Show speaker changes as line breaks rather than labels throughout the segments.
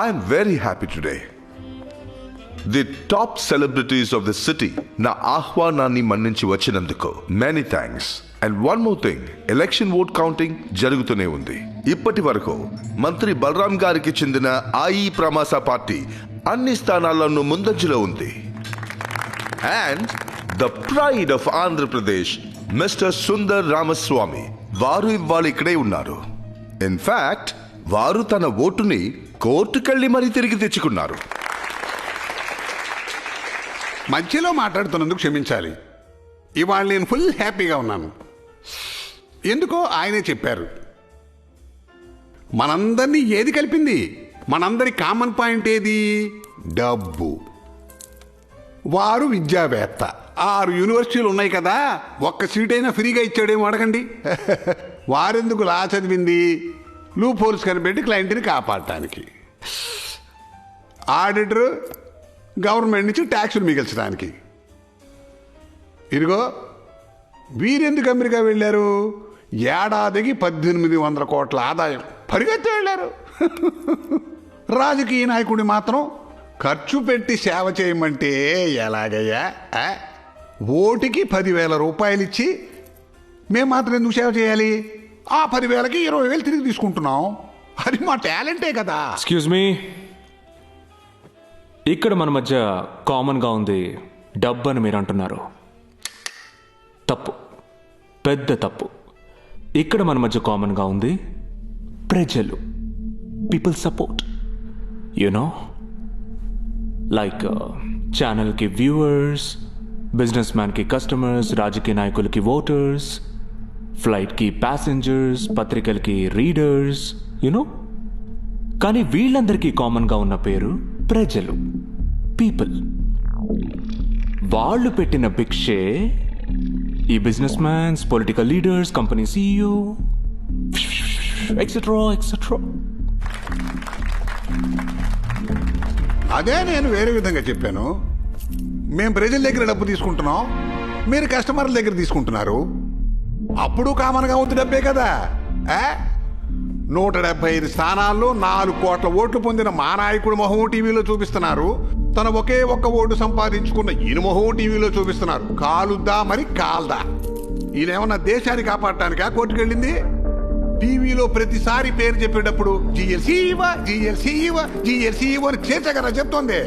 I am very happy today. The top celebrities of the city na ఆహ్వానాన్ని మన్నించి వచ్చినందుకు many thanks. And one more thing, election vote counting జరుగుతూనే ఉంది. ఇప్పటి వరకు మంత్రి బలరాం గారికి చెందిన ఆయి ప్రమాస పార్టీ అన్ని స్థానాల్లోనూ ముందంజలో ఉంది. And the pride of Andhra Pradesh, Mr. Sundar Ramaswamy, వారు ఇవాళ ఇక్కడే ఉన్నారు. In fact, వారు తన ఓటుని కోర్టుకెళ్ళి మరీ తిరిగి తెచ్చుకున్నారు.
మధ్యలో మాట్లాడుతున్నందుకు క్షమించాలి. ఇవాళ నేను ఫుల్ హ్యాపీగా ఉన్నాను. ఎందుకో ఆయనే చెప్పారు. మనందరినీ ఏది కలిపింది? మనందరి కామన్ పాయింట్ ఏది? డబ్బు. వారు విద్యావేత్త, 6 యూనివర్సిటీలు ఉన్నాయి కదా, ఒక్క సీట్ అయినా ఫ్రీగా ఇచ్చాడేమో అడగండి. వారెందుకు లా చదివింది? లూప్ హోల్స్ కనిపెట్టి క్లయింట్ని కాపాడటానికి. ఆడిటర్ గవర్నమెంట్ నుంచి ట్యాక్సులు మిగిల్చడానికి. ఇదిగో వీరెందుకు అమెరికా వెళ్ళారు? ఏడాదికి 1800 కోట్ల ఆదాయం, పరిగెత్తి వెళ్ళారు. రాజకీయ నాయకుడి మాత్రం ఖర్చు పెట్టి సేవ చేయమంటే ఎలాగయ్యా? ఓటుకి 10,000 రూపాయలు ఇచ్చి మేము మాత్రం ఎందుకు సేవ చేయాలి? ఆ 10,000కి 20,000 తిరిగి తీసుకుంటున్నాం. అది మా టాలెంటే కదా.
ఎక్స్క్యూజ్ మీ, ఇక్కడ మన మధ్య కామన్గా ఉంది డబ్బు అని మీరు అంటున్నారు. తప్పు, పెద్ద తప్పు. ఇక్కడ మన మధ్య కామన్గా ఉంది ప్రజలు, పీపుల్ సపోర్ట్. యునో, లైక్ ఛానల్కి వ్యూవర్స్, బిజినెస్ మ్యాన్కి కస్టమర్స్, రాజకీయ నాయకులకి ఓటర్స్, ఫ్లైట్కి ప్యాసింజర్స్, పత్రికలకి రీడర్స్, యునో. కానీ వీళ్ళందరికీ కామన్గా ఉన్న పేరు ప్రజలు, పీపుల్. వాళ్ళు పెట్టిన భిక్షే ఈ business mans, political leaders, company CEO, etcetera etcetera.
అదే నేను వేరే విధంగా చెప్పాను. మేము ప్రజల దగ్గర డబ్బు తీసుకుంటున్నాం, మీరు కస్టమర్ల దగ్గర తీసుకుంటున్నారు. అప్పుడు కామన్గా ఉంది డబ్బే కదా. 175 స్థానాల్లో 4 కోట్ల ఓట్లు పొందిన మా నాయకుడు మొహం టీవీలో చూపిస్తున్నారు. తన ఒకే ఒక్క ఓటు సంపాదించుకున్న ఈయన మొహం టీవీలో చూపిస్తున్నారు. కాలుద్దా మరి కాల్దా? ఈయనేమన్నా దేశాన్ని కాపాడటానికా కోర్టుకెళ్ళింది? టీవీలో ప్రతిసారి పేరు చెప్పేటప్పుడు GLC అని చేర్చగరా చెప్తోంది.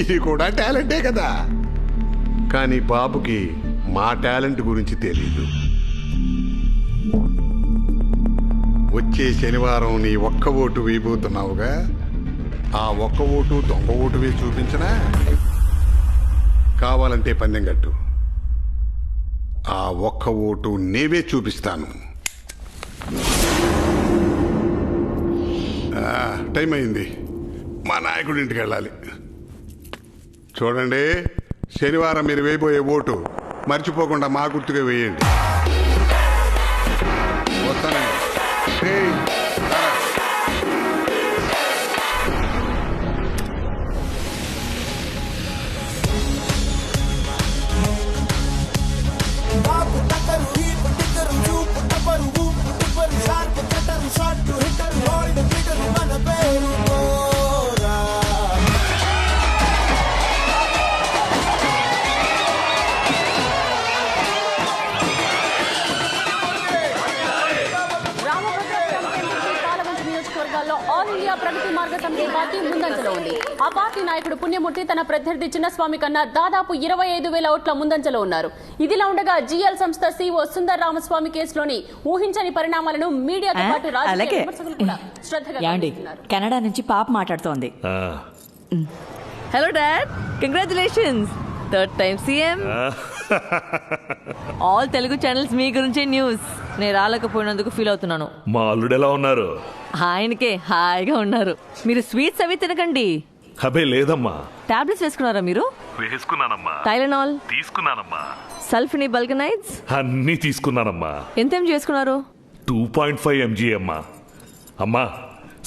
ఇది కూడా టాలెంటే కదా. కానీ బాబుకి మా టాలెంట్ గురించి తెలీదు. వచ్చే శనివారం నీ ఒక్క ఓటు వేయబోతున్నావుగా, ఆ ఒక్క ఓటు దొంగ ఓటు వేసి చూపించనా? కావాలంటే పందెం కట్టు. ఆ ఒక్క ఓటు నేవే చూపిస్తాను. టైం అయింది, మా నాయకుడి ఇంటికి వెళ్ళాలి. చూడండి, శనివారం మీరు వేయబోయే ఓటు మర్చిపోకుండా మా గుర్తుగా వేయండి. వస్తానండి.
ఆ పార్టీ నాయకుడు పుణ్యమూర్తి తన ప్రత్యర్థి చిన్నస్వామి కన్నా దాదాపు 25,000 ఓట్ల ముందంజలో ఉన్నారు. ఇదిలా ఉండగా GL సంస్థ CEO సుందర్ రామస్వామి కేసులోని ఊహించని పరిణామాలను మీడియాతో పాటు రాజకీయ విమర్శకులు కూడా శ్రద్ధగా గమనిస్తున్నారు.
కెనడా నుంచి పాప మాట్లాడుతోంది. Hello dad, congratulations, third time CM. All Telugu channels మీ గురించి న్యూస్. నేను రాలేకపోయినందుకు ఫీల్ అవుతున్నాను.
మా అల్లుడు ఎలా ఉన్నారు?
ఆయనకే హాయిగా ఉన్నారు. మీరు స్వీట్స్ అవి తినకండి.
అబే లేదమ్మా.
టాబ్లెట్స్ వేసుకున్నారా మీరు?
వేసుకున్నానమ్మా.
టైలెనాల్
తీసుకున్నానమ్మా.
సల్ఫినీ బల్గనైడ్స్
అన్నీ తీసుకున్నానమ్మా.
ఎంతేం చేసుకున్నారు?
2.5 mg అమ్మా. అమ్మా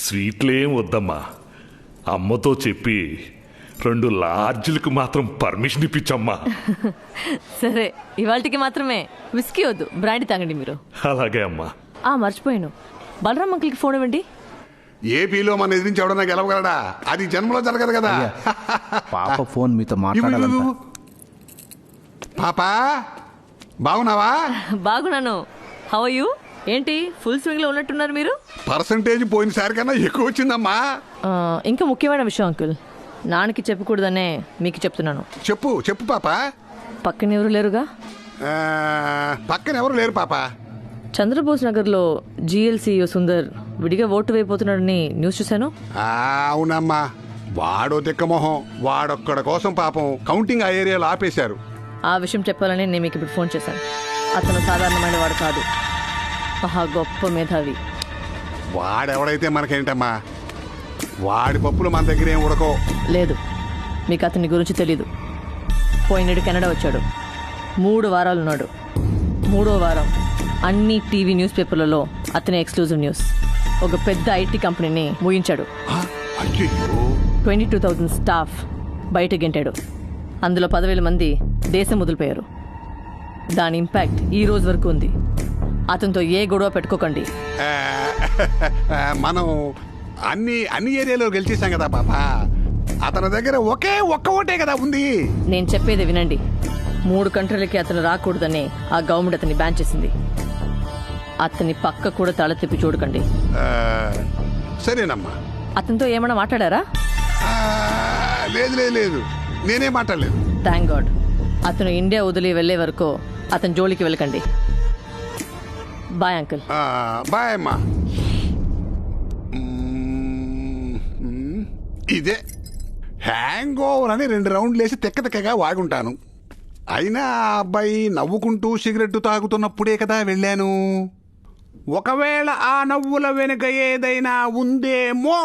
స్వీట్లేం వద్దమ్మా. అమ్మతో చెప్పి 2 లార్జ్లకు మాత్రం పర్మిషన్ ఇప్పించమ్మా.
సరే, ఇవాళకి మాత్రమే విస్కీ వద్దు, బ్రాండీ తాగండి మీరు.
అలాగే అమ్మా.
మర్చిపోయాను, బలరాం అంకుల్కి ఫోన్ ఇవ్వండి.
ఏపీలో మన ఎదిరించి ఎవడన్నా గెలవగలడా? అది జన్మలో జరగదు కదా.
పాప ఫోన్ మీతో మాట్లాడాలంట.
పాపా బాగున్నావా?
బాగున్నాను. How are you? ఏంటి ఫుల్ స్వింగ్ లో ఉన్నట్టున్నారు మీరు?
పర్సంటేజ్ పోయినసారి కన్నా ఎక్కువ వచ్చిందమ్మా.
ఇంకా ముఖ్యమైన విషయం అంకుల్, నాన్నకి చెప్పకూడదనే మీకు చెప్తున్నాను.
చెప్పు చెప్పు పాప.
పక్కన ఎవరు లేరుగా?
పక్కన ఎవరు లేరు పాప.
చంద్రబోస్ నగర్లో జీఎల్సీఓ సుందర్ విడిగా ఓటు వేయబోతున్నాడని న్యూస్ చూశాను.
అవునమ్మా, వాడో తిక్కమొహం, వాడొక్కడ కోసం పాపం కౌంటింగ్ ఆ ఏరియాలో ఆపేశారు.
ఆ విషయం చెప్పాలని నేను మీకు ఇప్పుడు ఫోన్ చేశాను. అతను సాధారణమైన వాడు కాదు, మహా గొప్ప మేధావి.
వాడెవడైతే మనకేంటమ్మా, వాడి పప్పులు మన దగ్గర ఏం ఉడకో.
లేదు, మీకు అతని గురించి తెలీదు. పోయినడు కెనడా వచ్చాడు, 3 వారాలు ఉన్నాడు. 3వ వారం అన్ని టీవీ న్యూస్ పేపర్లలో అతని ఎక్స్క్లూజివ్ న్యూస్. ఒక పెద్ద ఐటీ కంపెనీని ముగించాడు. 22,000 స్టాఫ్ బయట గెంటాడు. అందులో 10,000 మంది దేశం వదిలిపోయారు. దాని ఇంపాక్ట్ ఈ రోజు వరకు ఉంది. అతనితో ఏ గొడవ పెట్టుకోకండి.
మనం అన్ని ఏరియాలో గెలిచేసాం కదా పాప. అతని దగ్గర ఒక్క ఓటే కదా ఉంది.
నేను చెప్పేది వినండి. 3 కంట్రీలకి అతను రాకూడదని ఆ గవర్నమెంట్ అతన్ని బ్యాన్ చేసింది. అతని పక్క కూడా తల తిప్పి చూడకండి.
సరేనమ్మా.
అతనితో ఏమైనా మాట్లాడారా?
లేదు, నేనే మాట్లాడలేదు.
Thank God. అతను ఇండియా వదిలి వెళ్లే వరకు అతని జోలికి వెళ్ళకండి. Bye uncle.
బాయ్ అమ్మా. ఇదే హ్యాంగ్ ఓవర్ అని 2 రౌండ్లు వేసి తెక్కగా వాగుంటాను. అయినా ఆ అబ్బాయి నవ్వుకుంటూ సిగరెట్ తాగుతున్నప్పుడే కదా వెళ్ళాను. ఒకవేళ ఆ నవ్వుల వెనుక ఏదైనా ఉందేమో.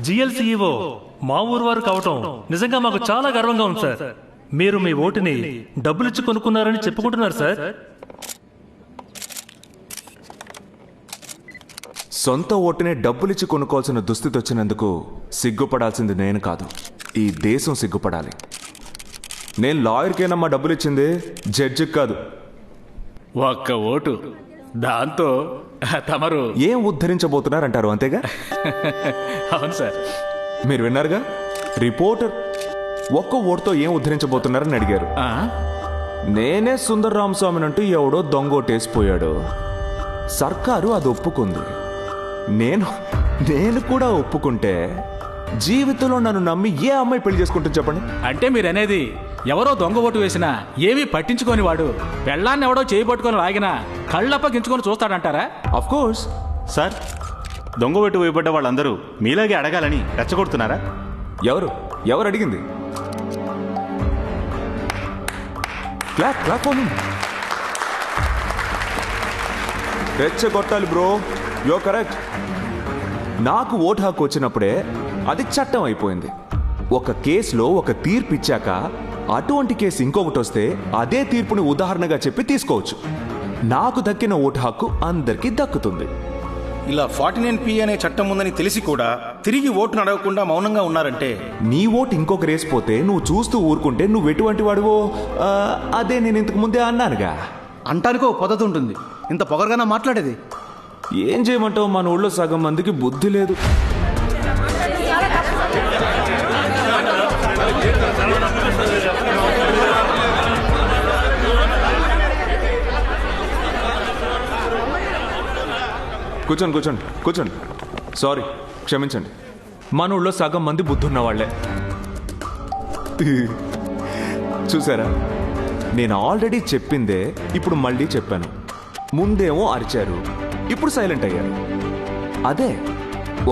జిఎల్సీఈఓ మా ఊరు వారు కావటం నిజంగా మాకు చాలా గర్వంగా ఉంది సార్. మీరు మీ ఓటుని డబ్బులిచ్చి కొనుక్కున్నారని చెప్పుకుంటున్నారు సార్.
సొంత ఓటునే డబ్బులిచ్చి కొనుక్కోవాల్సిన దుస్థితి వచ్చినందుకు సిగ్గుపడాల్సింది నేను కాదు, ఈ దేశం సిగ్గుపడాలి. నేను లాయర్కేనమ్మా డబ్బులిచ్చింది, జడ్జికి కాదు.
ఒక్క ఓటు, దాంతో తమరు
ఏం ఉద్ధరించబోతున్నారంటారు, అంతేగా?
అవును సార్.
మీరు విన్నారుగా, రిపోర్టర్ ఒక్క ఓటుతో ఏం ఉద్ధరించబోతున్నారని అడిగారు. నేనే సుందర్ రామస్వామినంటూ ఎవడో దొంగోటేసిపోయాడు. సర్కారు అది ఒప్పుకుంది. నేను కూడా ఒప్పుకుంటే జీవితంలో నన్ను నమ్మి ఏ అమ్మాయి పెళ్లి చేసుకుంటుంది చెప్పండి?
అంటే మీరనేది ఎవరో దొంగ ఓటు వేసినా ఏమీ పట్టించుకొని వాడు పెళ్ళాన్ని ఎవడో చేయి పట్టుకొని లాగినా కళ్ళప్పగించుకొని చూస్తాడంటారా?
ఆఫ్ కోర్స్
సార్, దొంగ ఓటు వేయబడ్డ వాళ్ళందరూ మీలాగే అడగాలని రెచ్చగొడుతున్నారా?
ఎవరు అడిగింది? రెచ్చగొట్టాలి బ్రో, యో కరెక్ట్. నాకు ఓటు హక్కు వచ్చినప్పుడే అది చట్టం అయిపోయింది. ఒక కేసులో ఒక తీర్పు ఇచ్చాక అటువంటి కేసు ఇంకొకటి వస్తే అదే తీర్పుని ఉదాహరణగా చెప్పి తీసుకోవచ్చు. నాకు దక్కిన ఓటు హక్కు అందరికీ దక్కుతుంది.
ఇలా 49P అనే చట్టం ఉందని తెలిసి కూడా తిరిగి ఓటును అడగకుండా మౌనంగా ఉన్నారంటే,
నీ ఓటు ఇంకొక రేసిపోతే నువ్వు చూస్తూ ఊరుకుంటే నువ్వు ఎటువంటి వాడివో అదే నేను ఇంతకు ముందే అన్నానుగా.
అంటానికో పద్ధతి ఉంటుంది, ఇంత పొగరగానే మాట్లాడేది.
ఏం చేయమంటావు, మన ఊళ్ళో సగం మందికి బుద్ధి లేదు. కూర్చోండి. సారీ, క్షమించండి. మన ఊళ్ళో సగం మంది బుద్ధున్న వాళ్ళే. చూసారా, నేను ఆల్రెడీ చెప్పిందే ఇప్పుడు మళ్ళీ చెప్పాను. ముందేమో అరిచారు, ఇప్పుడు సైలెంట్ అయ్యారు. అదే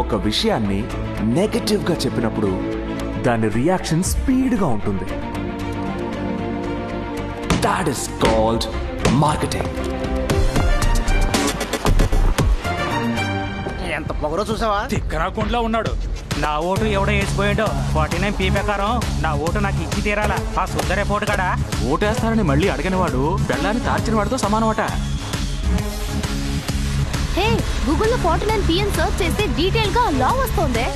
ఒక విషయాన్ని నెగటివ్గా చెప్పినప్పుడు దాని రియాక్షన్ స్పీడ్గా ఉంటుంది. That is called marketing.
ఎంత పొగరో చూసావా?
తిక్కరాకుండా ఉన్నాడు. నా ఓటు ఎవడో వేసిపోయాడో 49 పీ ప్రకారం నా ఓటు నాకు ఇచ్చి తీరాలా. ఆ సుందరే పోటు కాడా ఓటేస్తారని మళ్ళీ అడిగిన వాడు బెల్లాన్ని తార్చిన వాడితో సమానమట.
హే, గూగుల్లో 49 PM సర్చ్ చేస్తే డీటెయిల్ గా లా వస్తోందే.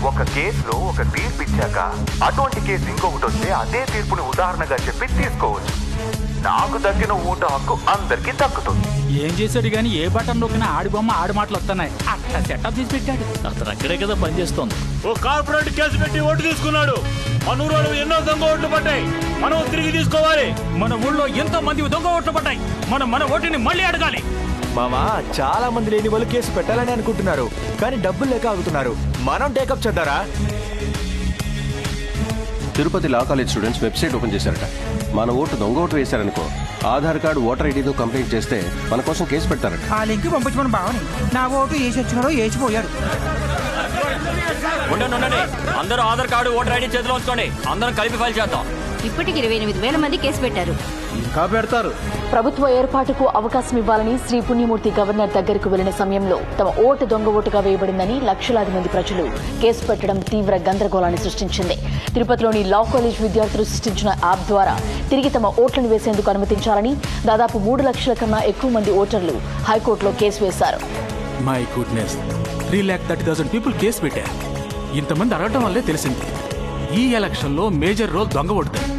ఒక కేసులో ఒక తీర్పు ఇచ్చాక అటువంటి కేసు ఇంకొకటి వస్తే అదే తీర్పుని ఉదాహరణగా చెప్పి తీసుకోవచ్చు. నాకు దక్కిన ఓటు హక్కు అందరికీ దక్కుతుంది.
ఏం చేశాడు గాని ఏ బటన్ నొక్కినా ఆడి బొమ్మ ఆడి మాటలు వస్తున్నాయి. అట్లా సెటప్ చేసి పెట్టాడు. అతను అక్కడే కదా పనిచేస్తోంది.
ఓ కార్పొరేట్ కేసు పెట్టి ఓటు తీసుకున్నాడు. మన ఊళ్ళో ఎన్నో దొంగ ఓట్లు పడ్డాయి. మనం తిరిగి తీసుకోవాలి.
మన ఊళ్ళో ఎంతో మంది దొంగ ఓట్లు పడ్డాయి. మనం మన ఓటుని మళ్ళీ అడగాలి.
మామా, చాలా మంది లేని వాళ్ళు కేసు పెట్టాలని అనుకుంటున్నారు, కానీ డబ్బులు లేక ఆగుతున్నారు. మనం టేకప్ చేద్దారా?
Tirupati law college students website open చేశారట. మన ఓటు దొంగ ఓటు వేశారనుకో, ఆధార్ కార్డు ఓటర్ ఐడితో కంప్లైంట్ చేస్తే మన కోసం కేసు పెడతారట.
ఆ లింక్ పంపించమని బావని. నా ఓటు వేసి వచ్చినాడో వేసిపోయాడు.
ఉండండి, అందరూ ఆధార్ కార్డు ఓటర్ ఐడి చేతిలో ఉంచుకోండి. అందరం కలిపి ఫైల్ చేద్దాం.
ఇప్పటికి 28,000 మంది కేసు పెట్టారు.
ఇంకా పెడతారు.
ప్రభుత్వ ఏర్పాటుకు అవకాశం ఇవ్వాలని శ్రీ పుణ్యమూర్తి గవర్నర్ దగ్గరకు వెళ్లిన సమయంలో తమ ఓటు దొంగ ఓటుగా వేయబడిందని లక్షలాది మంది ప్రజలు కేసు పెట్టడం తీవ్ర గందరగోళాన్ని సృష్టించింది. తిరుపతిలోని లా కాలేజ్ విద్యార్థులు సృష్టించిన యాప్ ద్వారా తిరిగి తమ ఓట్లను వేసేందుకు అనుమతించాలని దాదాపు 3 లక్షల కన్నా ఎక్కువ మంది ఓటర్లు హైకోర్టులో కేసు వేశారు.
మై గుడ్నెస్, 3,30,000 పీపుల్ కేసు పెట్టారు. ఇంతమంది అడగటం వల్లే తెలిసింది ఈ ఎలక్షన్లో మేజర్ రోల్ దొంగ ఓటుతాయి.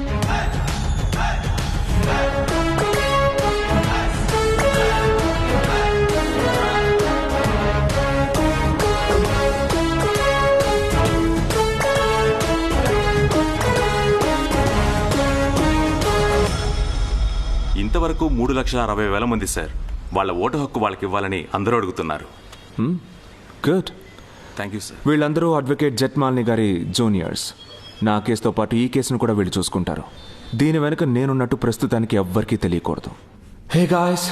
ఇంతవరకు 3,60,000 మంది సార్. వాళ్ళ ఓటు హక్కు వాళ్ళకి ఇవ్వాలని అందరూ అడుగుతున్నారు.
Good,
thank you sir.
వీళ్ళందరూ అడ్వకేట్ జెట్మాలిని గారి జూనియర్స్. నా కేసుతో పాటు ఈ కేసును కూడా వీళ్ళు చూసుకుంటారు. దీని వెనుక నేనున్నట్టు ప్రస్తుతానికి ఎవ్వరికీ తెలియకూడదు. హే గాయ్స్,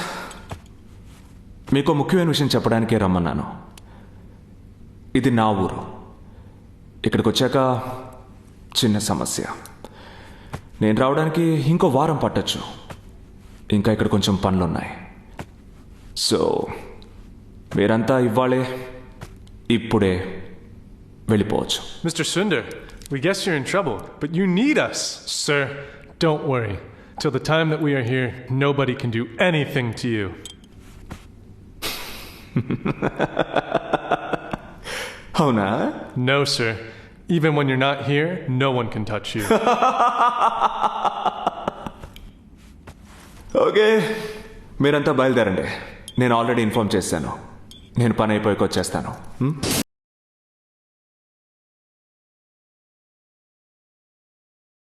మీకు ముఖ్యమైన విషయం చెప్పడానికే రమ్మన్నాను. ఇది నా ఊరు. ఇక్కడికి వచ్చాక చిన్న సమస్య. నేను రావడానికి ఇంకో వారం పట్టొచ్చు. ఇంకా ఇక్కడ కొంచెం పనులున్నాయి. సో మీరంతా ఇవ్వాలే, ఇప్పుడే వెళ్ళిపోవచ్చు.
Mr. Sundar, we guess you're in trouble, but you need us. Sir, don't worry. Till the time that we are here, nobody can do anything to you.
అవునా?
No, sir. Even when you're not here, no one can touch you.
Okay, మీరంతా బయలుదేరండి. నేను already inform చేశాను. నేను పని అయిపోయాక వచ్చేస్తాను.